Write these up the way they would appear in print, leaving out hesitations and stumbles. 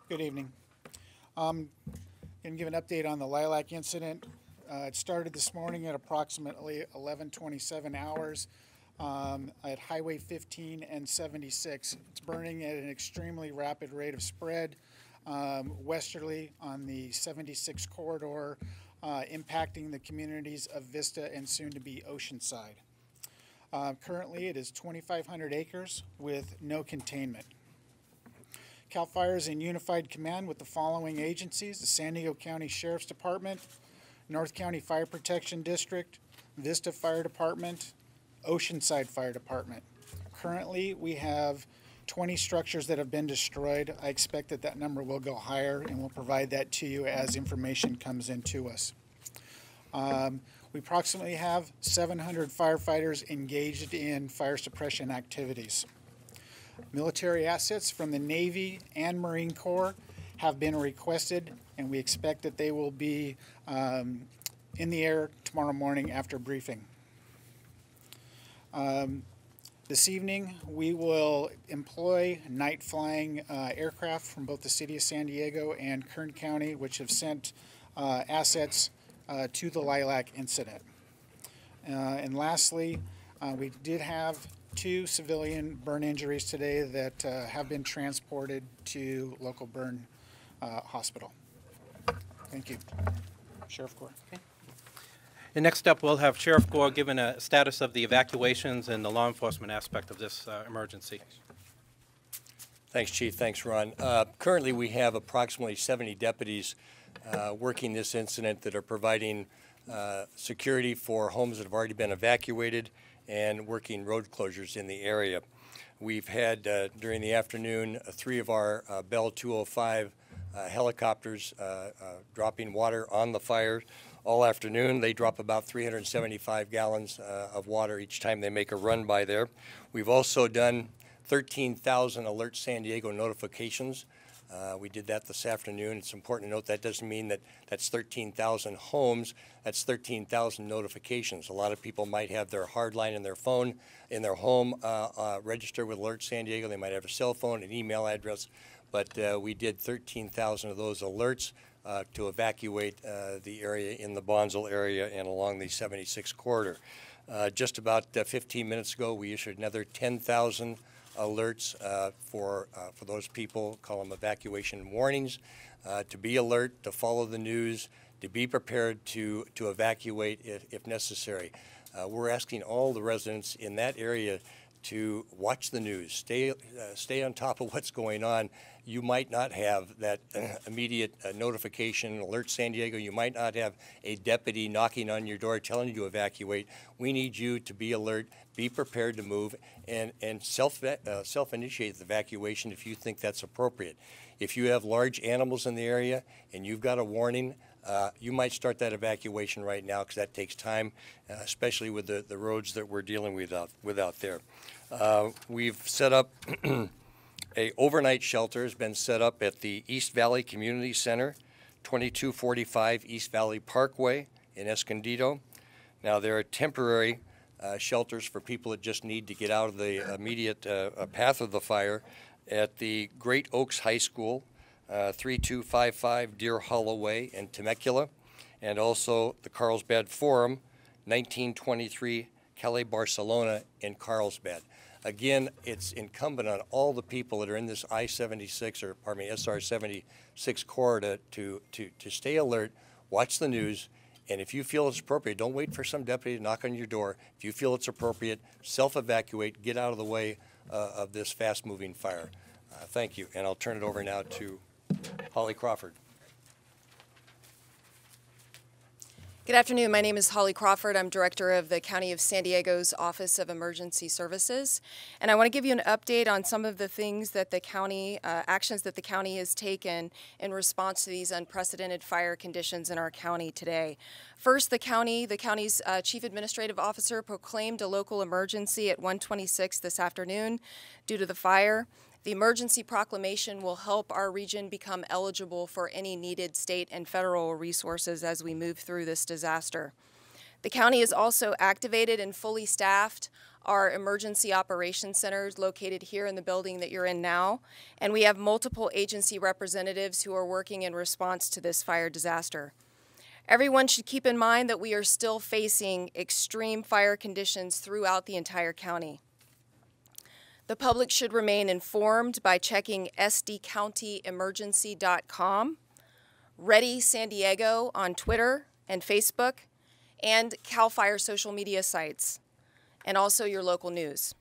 Good evening. Going to give an update on the Lilac incident. It started this morning at approximately 11:27 hours at Highway 15 and 76. It's burning at an extremely rapid rate of spread westerly on the 76 corridor, impacting the communities of Vista and soon to be Oceanside. Currently, it is 2,500 acres with no containment. CAL FIRE is in unified command with the following agencies: the San Diego County Sheriff's Department, North County Fire Protection District, Vista Fire Department, Oceanside Fire Department. Currently, we have 20 structures that have been destroyed. I expect that that number will go higher, and we'll provide that to you as information comes into us. We approximately have 700 firefighters engaged in fire suppression activities. Military assets from the Navy and Marine Corps have been requested, and we expect that they will be in the air tomorrow morning after briefing. This evening, we will employ night flying aircraft from both the City of San Diego and Kern County, which have sent assets to the Lilac incident. And lastly, we did have 2 civilian burn injuries today that have been transported to local burn hospital. Thank you. Sheriff Gore. Okay. And next up, we'll have Sheriff Gore giving a status of the evacuations and the law enforcement aspect of this emergency. Thanks, Chief. Thanks, Ron. Currently, we have approximately 70 deputies working this incident that are providing security for homes that have already been evacuated and working road closures in the area. We've had, during the afternoon, 3 of our Bell 205 helicopters dropping water on the fire. All afternoon, they drop about 375 gallons of water each time they make a run by there. We've also done 13,000 Alert San Diego notifications. We did that this afternoon. It's important to note that doesn't mean that that's 13,000 homes. That's 13,000 notifications. A lot of people might have their hard line in their phone, in their home, registered with Alert San Diego. They might have a cell phone, an email address, but we did 13,000 of those alerts to evacuate the area in the Bonsall area and along the 76 corridor. Just about 15 minutes ago, we issued another 10,000 alerts for those people, call them evacuation warnings, to be alert, to follow the news, to be prepared to evacuate if necessary. We're asking all the residents in that area to watch the news, stay on top of what's going on. You might not have that immediate notification, Alert San Diego. You might not have a deputy knocking on your door telling you to evacuate. We need you to be alert, be prepared to move, and self-initiate the evacuation if you think that's appropriate. If you have large animals in the area and you've got a warning, you might start that evacuation right now because that takes time, especially with the roads that we're dealing with out there. We've set up a overnight shelter has been set up at the East Valley Community Center, 2245 East Valley Parkway in Escondido. Now, there are temporary shelters for people that just need to get out of the immediate path of the fire at the Great Oaks High School, 3255 Deer Hollow Way in Temecula, and also the Carlsbad Forum, 1923 Calle Barcelona in Carlsbad. Again, it's incumbent on all the people that are in this I-76, or pardon me, SR-76 corridor to stay alert, watch the news, and if you feel it's appropriate, don't wait for some deputy to knock on your door. If you feel it's appropriate, self-evacuate, get out of the way of this fast-moving fire. Thank you, and I'll turn it over now to Holly Crawford. Good afternoon. My name is Holly Crawford. I'm director of the County of San Diego's Office of Emergency Services, and I want to give you an update on some of the things that the county, actions that the county has taken in response to these unprecedented fire conditions in our county today. First, the county's Chief Administrative Officer proclaimed a local emergency at 1:26 this afternoon due to the fire. The emergency proclamation will help our region become eligible for any needed state and federal resources as we move through this disaster. The county is also activated and fully staffed our emergency operations centers located here in the building that you're in now, and we have multiple agency representatives who are working in response to this fire disaster. Everyone should keep in mind that we are still facing extreme fire conditions throughout the entire county. The public should remain informed by checking sdcountyemergency.com, Ready San Diego on Twitter and Facebook, and CAL FIRE social media sites, and also your local news.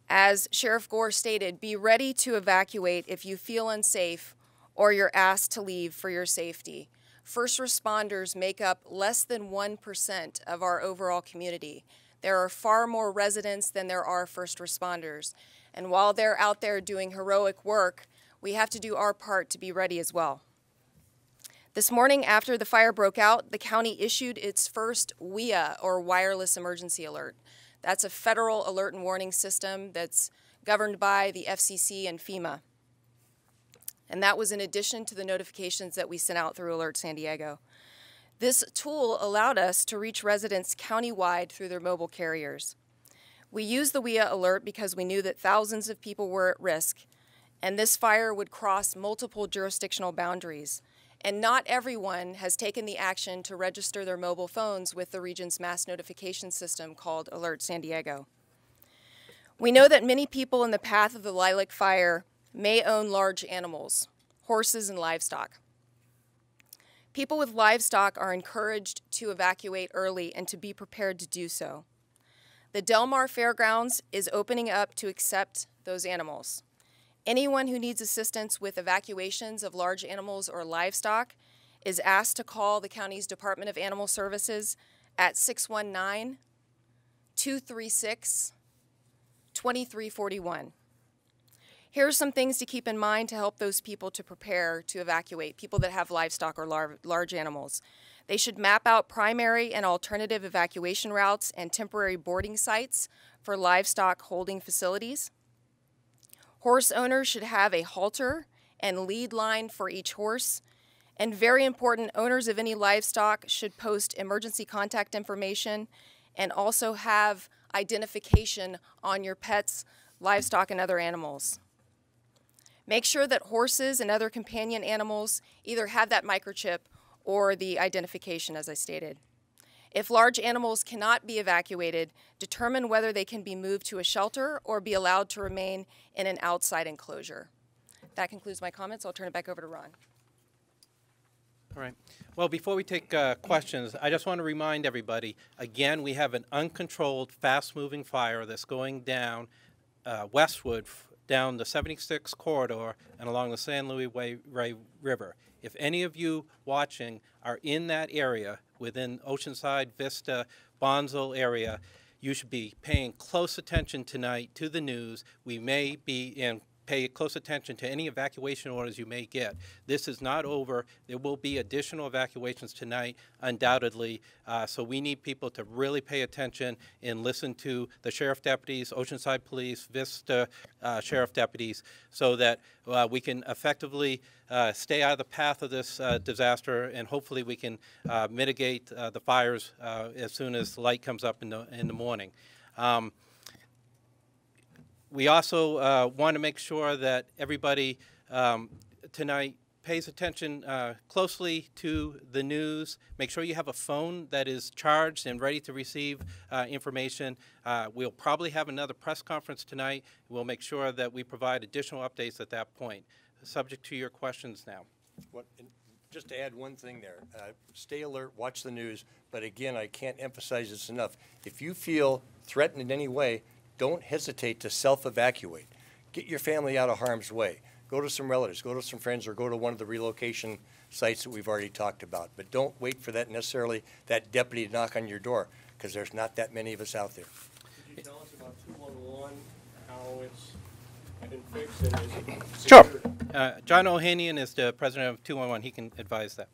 As Sheriff Gore stated, be ready to evacuate if you feel unsafe or you're asked to leave for your safety. First responders make up less than 1% of our overall community. There are far more residents than there are first responders. And while they're out there doing heroic work, we have to do our part to be ready as well. This morning, after the fire broke out, the county issued its first WEA, or Wireless Emergency Alert. That's a federal alert and warning system that's governed by the FCC and FEMA. And that was in addition to the notifications that we sent out through Alert San Diego. This tool allowed us to reach residents countywide through their mobile carriers. We used the WEA alert because we knew that thousands of people were at risk, and this fire would cross multiple jurisdictional boundaries. And not everyone has taken the action to register their mobile phones with the region's mass notification system called Alert San Diego. We know that many people in the path of the Lilac Fire may own large animals, horses and livestock. People with livestock are encouraged to evacuate early and to be prepared to do so. The Del Mar Fairgrounds is opening up to accept those animals. Anyone who needs assistance with evacuations of large animals or livestock is asked to call the county's Department of Animal Services at 619-236-2341. Here are some things to keep in mind to help those people to prepare to evacuate, people that have livestock or large animals. They should map out primary and alternative evacuation routes and temporary boarding sites for livestock holding facilities. Horse owners should have a halter and lead line for each horse. And very important, owners of any livestock should post emergency contact information and also have identification on your pets, livestock, and other animals. Make sure that horses and other companion animals either have that microchip or the identification, as I stated. If large animals cannot be evacuated, determine whether they can be moved to a shelter or be allowed to remain in an outside enclosure. That concludes my comments. I'll turn it back over to Ron. All right. Well, before we take questions, I just want to remind everybody, again, we have an uncontrolled, fast-moving fire that's going down westward, down the 76 corridor and along the San Luis River. If any of you watching are in that area, within Oceanside, Vista, Bonsall area, you should be paying close attention tonight to the news. We may be in pay close attention to any evacuation orders you may get. This is not over. There will be additional evacuations tonight, undoubtedly. So we need people to really pay attention and listen to the sheriff deputies, Oceanside Police, Vista sheriff deputies, so that we can effectively stay out of the path of this disaster, and hopefully we can mitigate the fires as soon as the light comes up in the morning. We also want to make sure that everybody tonight pays attention closely to the news. Make sure you have a phone that is charged and ready to receive information. We'll probably have another press conference tonight. We'll make sure that we provide additional updates at that point. Subject to your questions now. Just to add one thing there, stay alert, watch the news, but again, I can't emphasize this enough. If you feel threatened in any way, don't hesitate to self-evacuate. Get your family out of harm's way. Go to some relatives, go to some friends, or go to one of the relocation sites that we've already talked about. But don't wait for that deputy to knock on your door, because there's not that many of us out there. Could you tell us about 211, how it's been fixed, and is it Sure. secured? John Ohanian is the president of 211. He can advise that.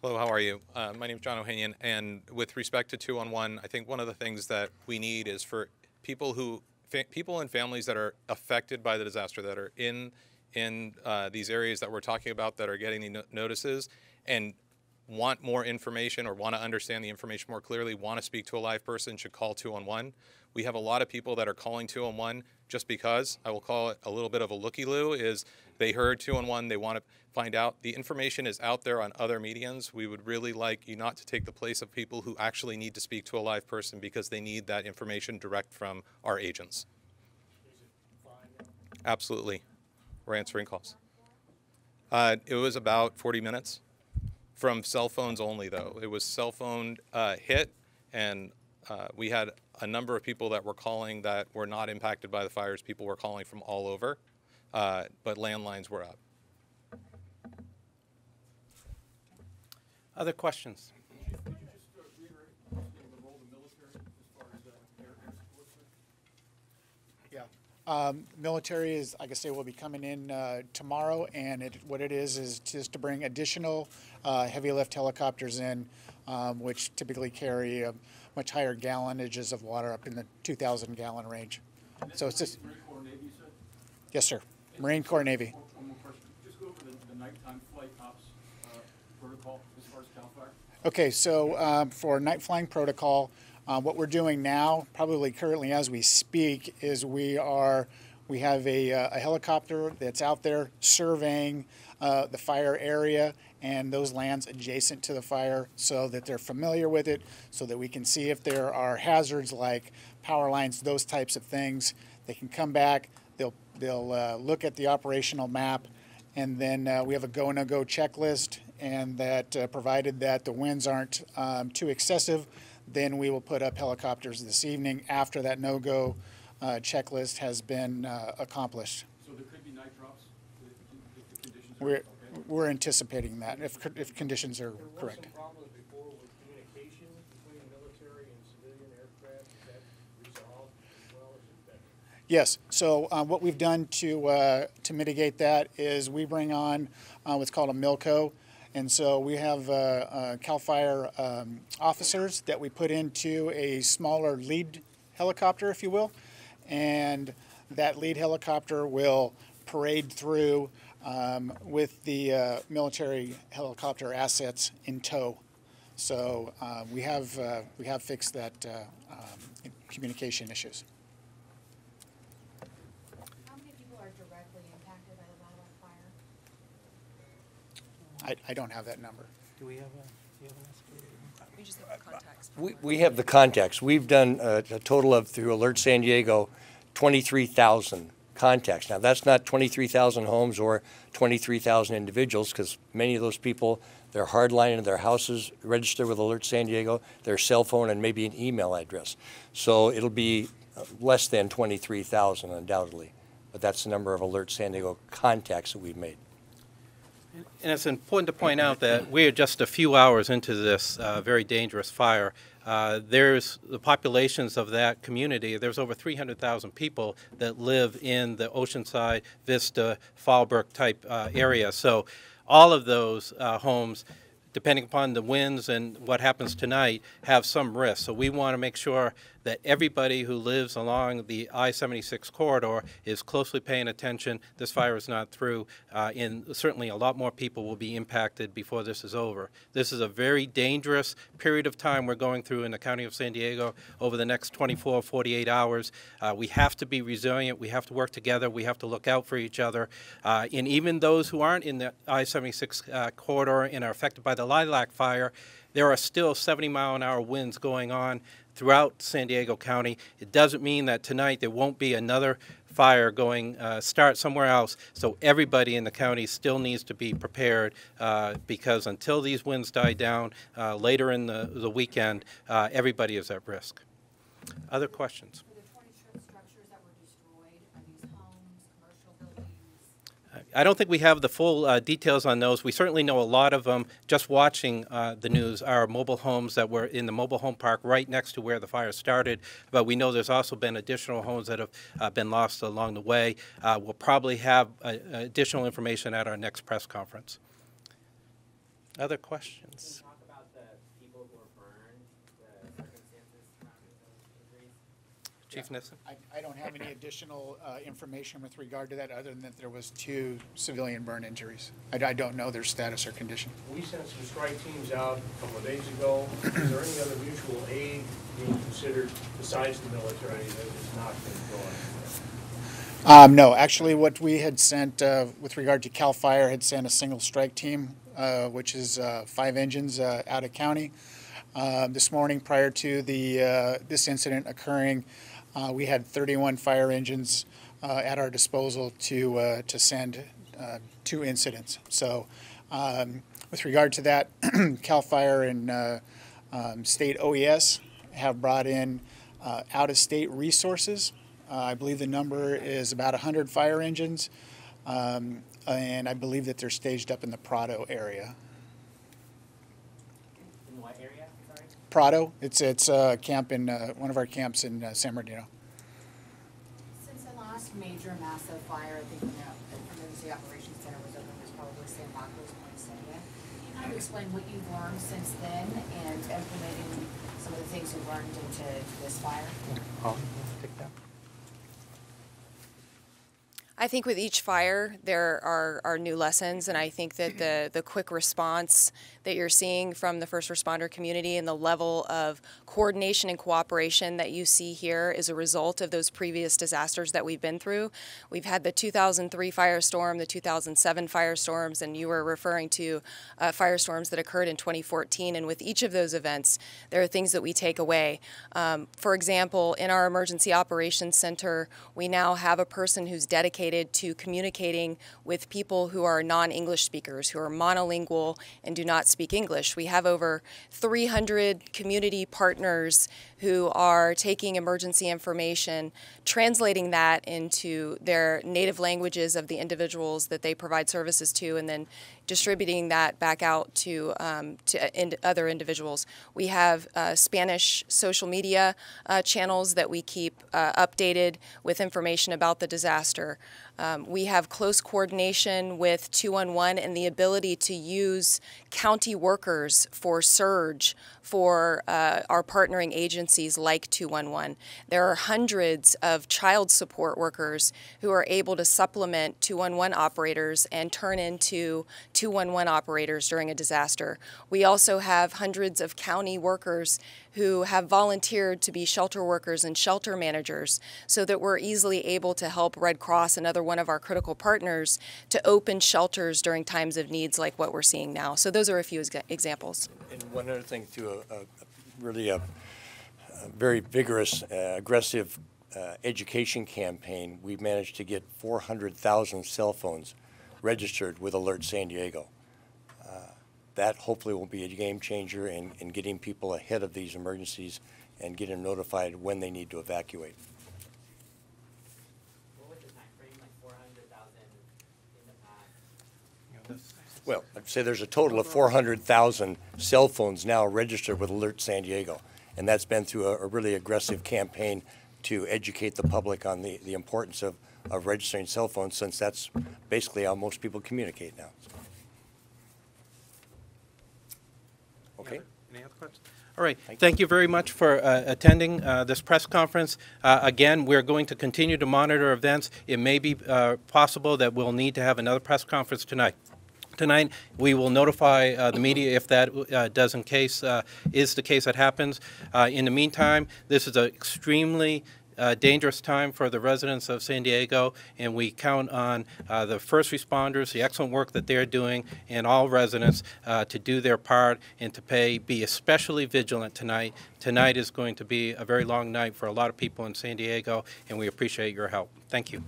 Hello, how are you? My name is John Ohanian, and with respect to 211, I think one of the things that we need is for people and families that are affected by the disaster, that are in these areas that we're talking about, that are getting the notices, and want more information or want to understand the information more clearly, want to speak to a live person, should call 211. We have a lot of people that are calling 211 just because, I will call it a little bit of a looky-loo, is they heard 211, they want to find out. The information is out there on other mediums. We would really like you not to take the place of people who actually need to speak to a live person because they need that information direct from our agents. Absolutely. We're answering calls. It was about 40 minutes from cell phones only, though. It was cell phone hit, and we had a number of people that were calling that were not impacted by the fires. People were calling from all over, but landlines were up. Other questions? Could you just reiterate the role of the military as far as air support? Yeah. Military is, like I say, will be coming in tomorrow, and what it is just to bring additional heavy lift helicopters in, which typically carry much higher gallonages of water, up in the 2,000 gallon range. So it's just. Marine Corps, Navy, you said? Yes, sir. Marine Corps, Navy. One more question. Just go over the nighttime flight ops protocol as far as CAL FIRE. Okay, so for night flying protocol, what we're doing now, probably currently as we speak, is we have a helicopter that's out there surveying the fire area and those lands adjacent to the fire, so that they're familiar with it, so that we can see if there are hazards like power lines, those types of things. They can come back, they'll look at the operational map, and then we have a go no-go checklist, and that provided that the winds aren't too excessive, then we will put up helicopters this evening after that no-go checklist has been accomplished. So there could be night drops if the conditions are okay? We're anticipating that if conditions are correct. There were some problems before with communication between military and civilian aircraft. Is that resolved as well, or is it better? Yes. So what we've done to mitigate that is we bring on what's called a MILCO. And so we have CAL FIRE officers that we put into a smaller lead helicopter, if you will. And that lead helicopter will parade through with the military helicopter assets in tow. So we have fixed that communication issues. How many people are directly impacted by the Lilac Fire? I don't have that number. Do we have an estimated? We just have the contacts. We have the contacts. We've done a total of, through Alert San Diego, 23,000 contacts. Now, that's not 23,000 homes or 23,000 individuals, because many of those people, they're hardline in their houses, registered with Alert San Diego, their cell phone, and maybe an email address. So it'll be less than 23,000, undoubtedly. But that's the number of Alert San Diego contacts that we've made. And it's important to point out that we are just a few hours into this very dangerous fire. There's the populations of that community. There's over 300,000 people that live in the Oceanside, Vista, Fallbrook type area. So all of those homes, depending upon the winds and what happens tonight, have some risk. So we want to make sure that everybody who lives along the I-76 corridor is closely paying attention. This fire is not through, and certainly a lot more people will be impacted before this is over. This is a very dangerous period of time we're going through in the County of San Diego over the next 24, 48 hours. We have to be resilient. We have to work together. We have to look out for each other. And even those who aren't in the I-76 corridor and are affected by the Lilac Fire, there are still 70-mile-an-hour winds going on throughout San Diego County. It doesn't mean that tonight there won't be another fire going start somewhere else. So everybody in the county still needs to be prepared because until these winds die down later in the weekend, everybody is at risk. Other questions? For the 20 structures that were destroyed, are these homes, commercial buildings? I don't think we have the full details on those. We certainly know a lot of them, just watching the news, are mobile homes that were in the mobile home park right next to where the fire started. But we know there's also been additional homes that have been lost along the way. We'll probably have additional information at our next press conference. Other questions? Talk about the people who were burned, the circumstances surrounding those injuries. Chief Nissen? I don't have any additional information with regard to that, other than that there was 2 civilian burn injuries. I don't know their status or condition. We sent some strike teams out a couple of days ago. Is there any other mutual aid being considered besides the military that has not been brought? No, actually what we had sent with regard to CAL FIRE had sent a single strike team, which is 5 engines out of county. This morning, prior to this incident occurring, we had 31 fire engines at our disposal to send 2 incidents. So with regard to that, CAL FIRE and state OES have brought in out-of-state resources. I believe the number is about 100 fire engines, and I believe that they're staged up in the Prado area. In what area, sorry? Prado, it's a camp in one of our camps in San Bernardino. Since the last major massive fire, I think when the Emergency Operations Center was open, was probably San Marcos, Poinciana. Can you kind of explain what you've learned since then and implementing some of the things you've learned into this fire? Take that. I think with each fire, there are new lessons, and I think that the quick response that you're seeing from the first responder community and the level of coordination and cooperation that you see here is a result of those previous disasters that we've been through. We've had the 2003 firestorm, the 2007 firestorms, and you were referring to firestorms that occurred in 2014, and with each of those events, there are things that we take away. For example, in our Emergency Operations Center, we now have a person who's dedicated to communicating with people who are non-English speakers, who are monolingual and do not speak English. We have over 300 community partners who are taking emergency information, translating that into their native languages of the individuals that they provide services to, and then distributing that back out to other individuals. We have Spanish social media channels that we keep updated with information about the disaster. We have close coordination with 211 and the ability to use county workers for surge for our partnering agencies like 211. There are hundreds of child support workers who are able to supplement 211 operators and turn into 211 operators during a disaster. We also have hundreds of county workers who have volunteered to be shelter workers and shelter managers so that we're easily able to help Red Cross, another one of our critical partners, to open shelters during times of needs like what we're seeing now. So those are a few examples. And one other thing, too, really a very vigorous, aggressive education campaign. We've managed to get 400,000 cell phones registered with Alert San Diego. That hopefully will be a game changer in getting people ahead of these emergencies and getting them notified when they need to evacuate. What was the time frame, like 400,000 in the past? Well, I'd say there's a total of 400,000 cell phones now registered with Alert San Diego, and that's been through a really aggressive campaign to educate the public on the importance of registering cell phones, since that's basically how most people communicate now. Okay. Any other questions? All right. Thank you very much for attending this press conference. Again, we're going to continue to monitor events. It may be possible that we'll need to have another press conference tonight. Tonight, we will notify the media if that is the case that happens. In the meantime, this is an extremely dangerous time for the residents of San Diego, and we count on the first responders, the excellent work that they're doing, and all residents to do their part and to be especially vigilant tonight. Tonight is going to be a very long night for a lot of people in San Diego, and we appreciate your help. Thank you.